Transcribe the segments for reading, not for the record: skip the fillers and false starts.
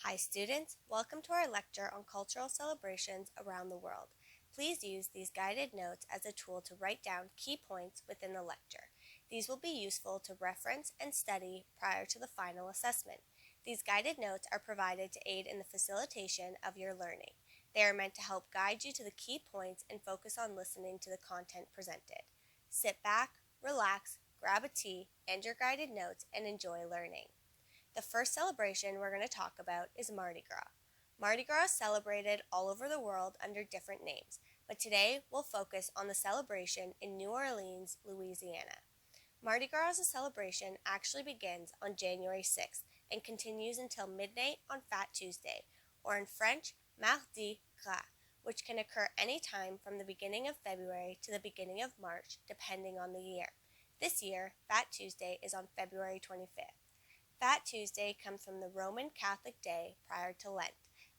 Hi students, welcome to our lecture on cultural celebrations around the world. Please use these guided notes as a tool to write down key points within the lecture. These will be useful to reference and study prior to the final assessment. These guided notes are provided to aid in the facilitation of your learning. They are meant to help guide you to the key points and focus on listening to the content presented. Sit back, relax, grab a tea and your guided notes, and enjoy learning. The first celebration we're going to talk about is Mardi Gras. Mardi Gras is celebrated all over the world under different names, but today we'll focus on the celebration in New Orleans, Louisiana. Mardi Gras as a celebration actually begins on January 6th and continues until midnight on Fat Tuesday, or in French, Mardi Gras, which can occur any time from the beginning of February to the beginning of March, depending on the year. This year, Fat Tuesday is on February 25th. Fat Tuesday comes from the Roman Catholic day prior to Lent,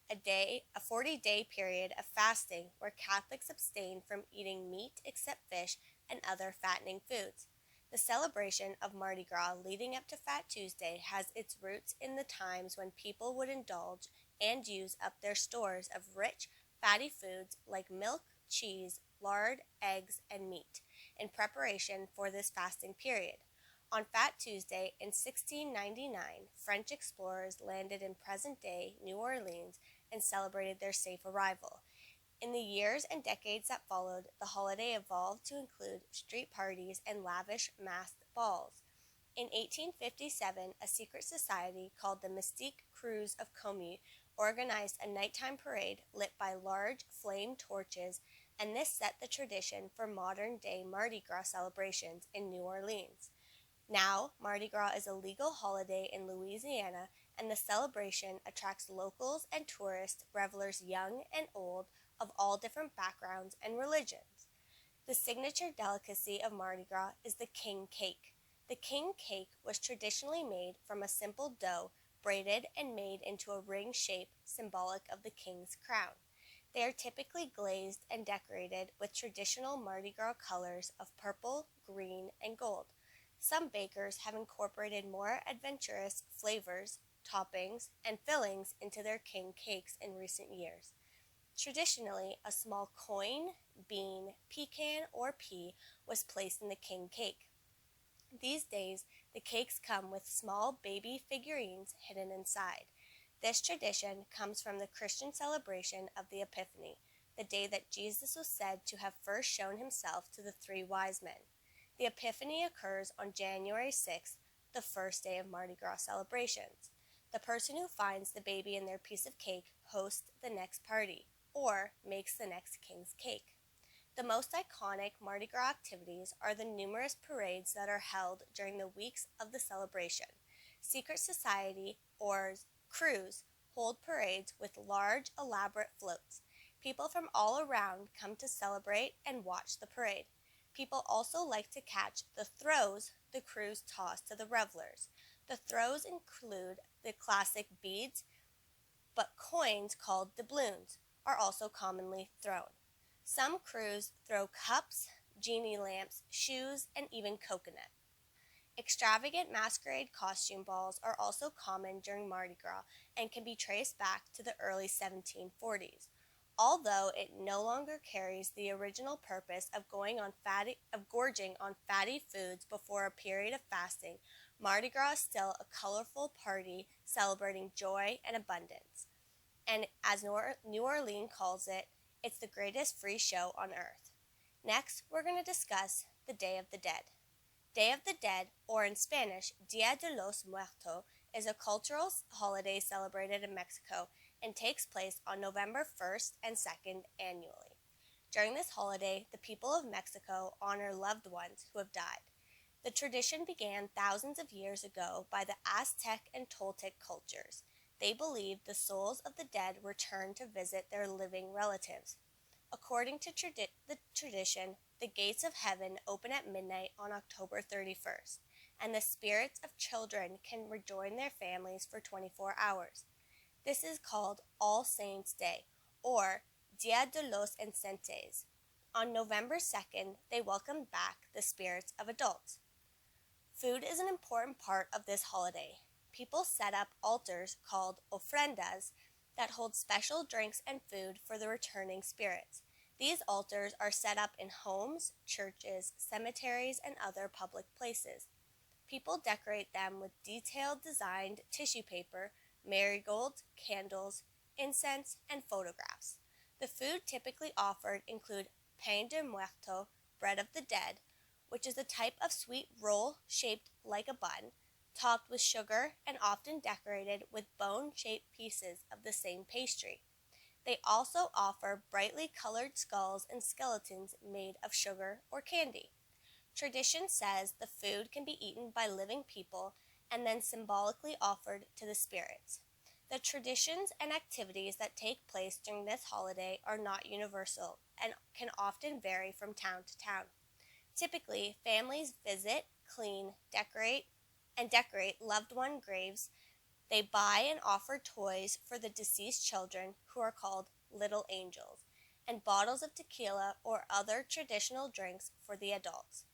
a 40-day period of fasting where Catholics abstain from eating meat except fish and other fattening foods. The celebration of Mardi Gras leading up to Fat Tuesday has its roots in the times when people would indulge and use up their stores of rich, fatty foods like milk, cheese, lard, eggs, and meat in preparation for this fasting period. On Fat Tuesday in 1699, French explorers landed in present-day New Orleans and celebrated their safe arrival. In the years and decades that followed, the holiday evolved to include street parties and lavish masked balls. In 1857, a secret society called the Mystique Crews of Commis organized a nighttime parade lit by large flame torches, and this set the tradition for modern-day Mardi Gras celebrations in New Orleans. Now, Mardi Gras is a legal holiday in Louisiana, and the celebration attracts locals and tourists, revelers young and old, of all different backgrounds and religions. The signature delicacy of Mardi Gras is the king cake. The king cake was traditionally made from a simple dough, braided and made into a ring shape symbolic of the king's crown. They are typically glazed and decorated with traditional Mardi Gras colors of purple, green, and gold. Some bakers have incorporated more adventurous flavors, toppings, and fillings into their king cakes in recent years. Traditionally, a small coin, bean, pecan, or pea was placed in the king cake. These days, the cakes come with small baby figurines hidden inside. This tradition comes from the Christian celebration of the Epiphany, the day that Jesus was said to have first shown himself to the three wise men. The Epiphany occurs on January 6th, the first day of Mardi Gras celebrations. The person who finds the baby in their piece of cake hosts the next party, or makes the next king's cake. The most iconic Mardi Gras activities are the numerous parades that are held during the weeks of the celebration. Secret society, or crews, hold parades with large, elaborate floats. People from all around come to celebrate and watch the parade. People also like to catch the throws the crews toss to the revelers. The throws include the classic beads, but coins called doubloons are also commonly thrown. Some crews throw cups, genie lamps, shoes, and even coconut. Extravagant masquerade costume balls are also common during Mardi Gras and can be traced back to the early 1740s. Although it no longer carries the original purpose of gorging on fatty foods before a period of fasting, Mardi Gras is still a colorful party celebrating joy and abundance. And as New Orleans calls it, it's the greatest free show on earth. Next, we're going to discuss the Day of the Dead. Day of the Dead, or in Spanish, Dia de los Muertos, is a cultural holiday celebrated in Mexico and takes place on November 1st and 2nd annually. During this holiday, the people of Mexico honor loved ones who have died. The tradition began thousands of years ago by the Aztec and Toltec cultures. They believed the souls of the dead returned to visit their living relatives. According to the tradition, the gates of heaven open at midnight on October 31st, and the spirits of children can rejoin their families for 24 hours. This is called All Saints' Day, or Dia de los Inocentes. On November 2nd, they welcome back the spirits of adults. Food is an important part of this holiday. people set up altars called ofrendas that hold special drinks and food for the returning spirits. These altars are set up in homes, churches, cemeteries, and other public places. People decorate them with detailed designed tissue paper, marigolds, candles, incense, and photographs. The food typically offered include pain de muerto, bread of the dead, which is a type of sweet roll shaped like a bun, topped with sugar and often decorated with bone-shaped pieces of the same pastry. They also offer brightly colored skulls and skeletons made of sugar or candy. Tradition says the food can be eaten by living people and then symbolically offered to the spirits. The traditions and activities that take place during this holiday are not universal and can often vary from town to town. Typically, families visit, clean, decorate loved one graves. They buy and offer toys for the deceased children, who are called little angels, and bottles of tequila or other traditional drinks for the adults.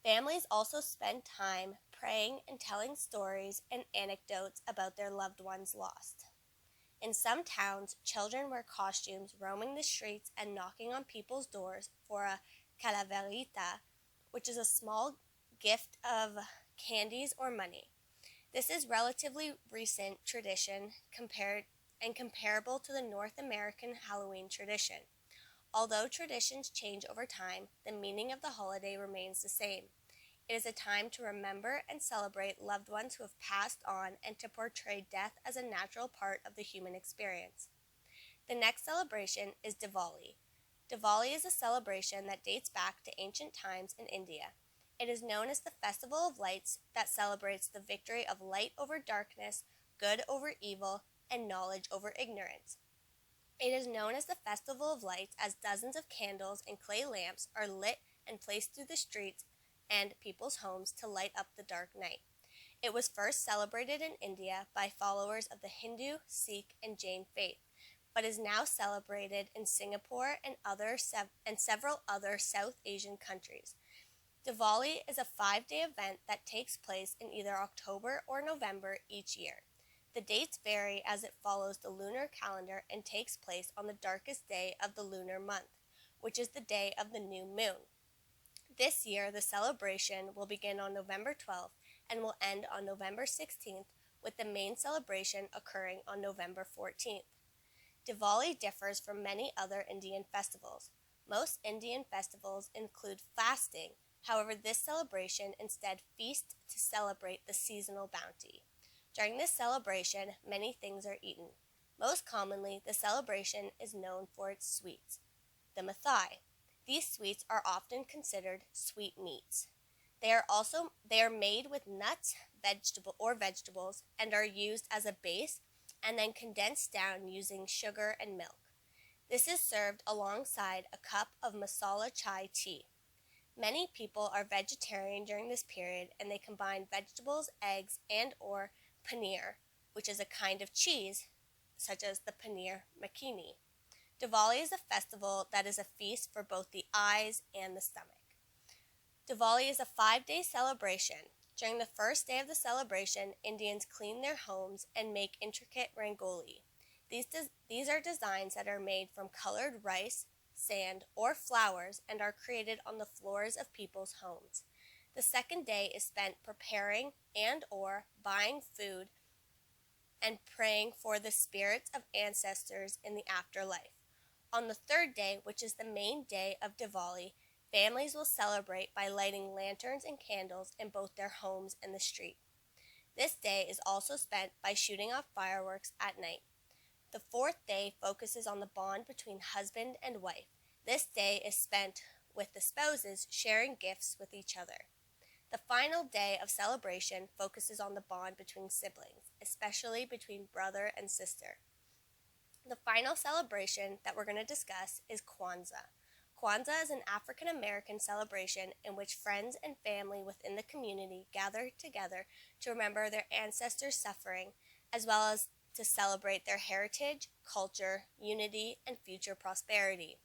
Families also spend time praying and telling stories and anecdotes about their loved ones lost. In some towns, children wear costumes, roaming the streets and knocking on people's doors for a calaverita, which is a small gift of candies or money. This is relatively recent tradition comparable to the North American Halloween tradition. Although traditions change over time, the meaning of the holiday remains the same. It is a time to remember and celebrate loved ones who have passed on and to portray death as a natural part of the human experience. The next celebration is Diwali. Diwali is a celebration that dates back to ancient times in India. It is known as the Festival of Lights that celebrates the victory of light over darkness, good over evil, and knowledge over ignorance. It is known as the Festival of Lights as dozens of candles and clay lamps are lit and placed through the streets and people's homes to light up the dark night. It was first celebrated in India by followers of the Hindu, Sikh, and Jain faith, but is now celebrated in Singapore and several other South Asian countries. Diwali is a 5-day event that takes place in either October or November each year. The dates vary as it follows the lunar calendar and takes place on the darkest day of the lunar month, which is the day of the new moon. This year, the celebration will begin on November 12th and will end on November 16th, with the main celebration occurring on November 14th. Diwali differs from many other Indian festivals. Most Indian festivals include fasting. However, this celebration instead feasts to celebrate the seasonal bounty. During this celebration, many things are eaten. Most commonly, the celebration is known for its sweets, the mithai. These sweets are often considered sweetmeats. They are made with nuts, vegetables, and are used as a base and then condensed down using sugar and milk. This is served alongside a cup of masala chai tea. Many people are vegetarian during this period, and they combine vegetables, eggs, and or paneer, which is a kind of cheese, such as the paneer makhini. Diwali is a festival that is a feast for both the eyes and the stomach. Diwali is a 5-day celebration. During the first day of the celebration, Indians clean their homes and make intricate rangoli. These are designs that are made from colored rice, sand, or flowers and are created on the floors of people's homes. The second day is spent preparing and or buying food and praying for the spirits of ancestors in the afterlife. On the third day, which is the main day of Diwali, families will celebrate by lighting lanterns and candles in both their homes and the street. This day is also spent by shooting off fireworks at night. The fourth day focuses on the bond between husband and wife. This day is spent with the spouses sharing gifts with each other. The final day of celebration focuses on the bond between siblings, especially between brother and sister. The final celebration that we're going to discuss is Kwanzaa. Kwanzaa is an African American celebration in which friends and family within the community gather together to remember their ancestors' suffering, as well as to celebrate their heritage, culture, unity, and future prosperity.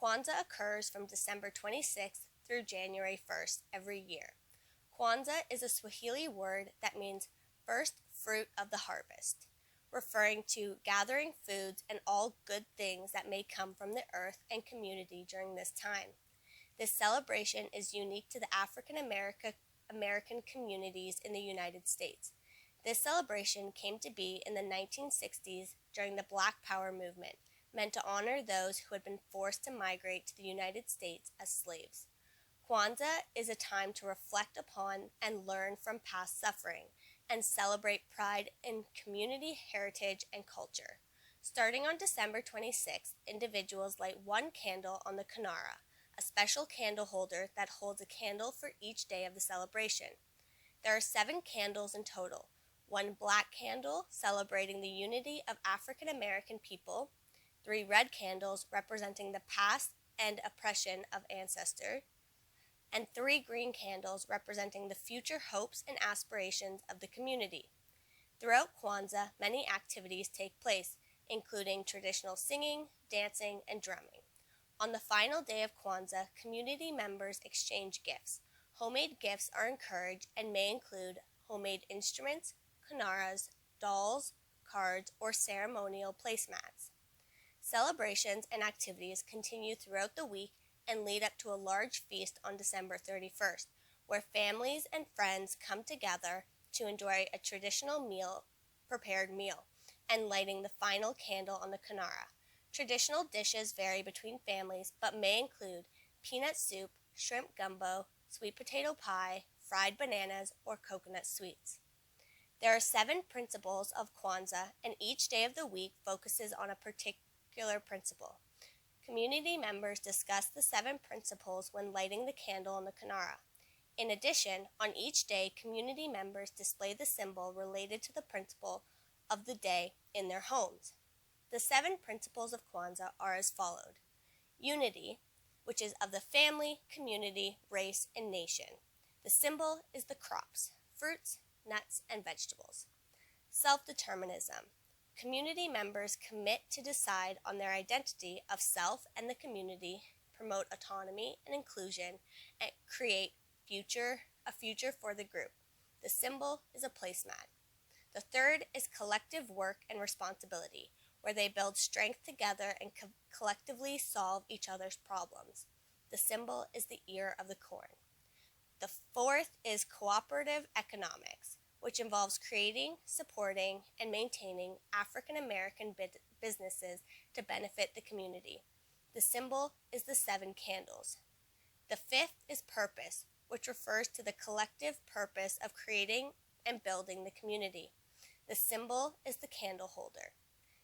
Kwanzaa occurs from December 26th through January 1st every year. Kwanzaa is a Swahili word that means first fruit of the harvest, referring to gathering foods and all good things that may come from the earth and community during this time. This celebration is unique to the African American communities in the United States. This celebration came to be in the 1960s during the Black Power movement, meant to honor those who had been forced to migrate to the United States as slaves. Kwanzaa is a time to reflect upon and learn from past suffering, and celebrate pride in community heritage and culture. Starting on December 26th, individuals light one candle on the Kinara, a special candle holder that holds a candle for each day of the celebration. There are 7 candles in total, 1 black candle celebrating the unity of African American people, 3 red candles representing the past and oppression of ancestors, and 3 green candles representing the future hopes and aspirations of the community. Throughout Kwanzaa, many activities take place, including traditional singing, dancing, and drumming. On the final day of Kwanzaa, community members exchange gifts. Homemade gifts are encouraged and may include homemade instruments, kinaras, dolls, cards, or ceremonial placemats. Celebrations and activities continue throughout the week and lead up to a large feast on December 31st, where families and friends come together to enjoy a traditional prepared meal, and lighting the final candle on the Kinara. Traditional dishes vary between families but may include peanut soup, shrimp gumbo, sweet potato pie, fried bananas, or coconut sweets. There are 7 principles of Kwanzaa, and each day of the week focuses on a particular principle. Community members discuss the 7 principles when lighting the candle on the Kinara. In addition, on each day, community members display the symbol related to the principle of the day in their homes. The 7 principles of Kwanzaa are as followed. Unity, which is of the family, community, race, and nation. The symbol is the crops, fruits, nuts, and vegetables. Self-determinism. Community members commit to decide on their identity of self and the community, promote autonomy and inclusion, and create a future for the group. The symbol is a placemat. The third is collective work and responsibility, where they build strength together and collectively solve each other's problems. The symbol is the ear of the corn. The fourth is cooperative economics, which involves creating, supporting, and maintaining African American businesses to benefit the community. The symbol is the 7 candles. The fifth is purpose, which refers to the collective purpose of creating and building the community. The symbol is the candle holder.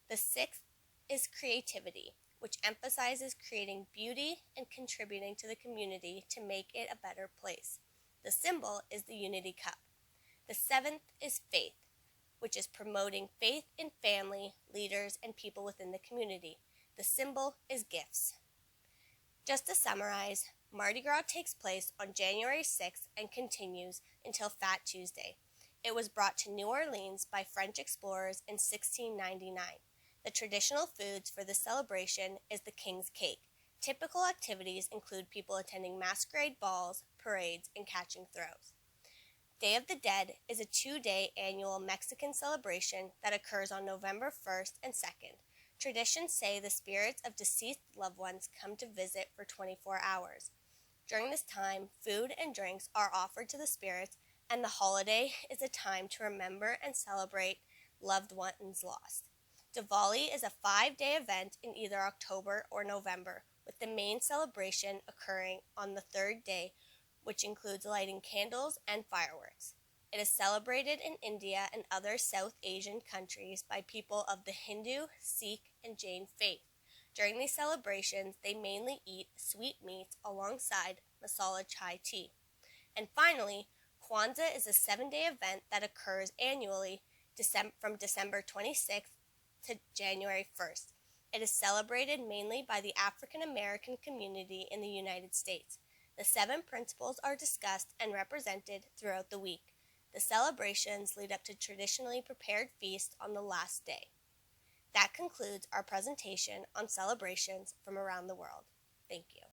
The 6th is creativity, which emphasizes creating beauty and contributing to the community to make it a better place. The symbol is the unity cup. The 7th is faith, which is promoting faith in family, leaders, and people within the community. The symbol is gifts. Just to summarize, Mardi Gras takes place on January 6th and continues until Fat Tuesday. It was brought to New Orleans by French explorers in 1699. The traditional foods for this celebration is the King's Cake. Typical activities include people attending masquerade balls, parades, and catching throws. Day of the Dead is a 2-day annual Mexican celebration that occurs on November 1st and 2nd. Traditions say the spirits of deceased loved ones come to visit for 24 hours. During this time, food and drinks are offered to the spirits, and the holiday is a time to remember and celebrate loved ones lost. Diwali is a 5-day event in either October or November, with the main celebration occurring on the 3rd day, which includes lighting candles and fireworks. It is celebrated in India and other South Asian countries by people of the Hindu, Sikh, and Jain faith. During these celebrations, they mainly eat sweet meats alongside masala chai tea. And finally, Kwanzaa is a 7-day event that occurs annually from December 26th to January 1st. It is celebrated mainly by the African American community in the United States. The 7 principles are discussed and represented throughout the week. The celebrations lead up to traditionally prepared feasts on the last day. That concludes our presentation on celebrations from around the world. Thank you.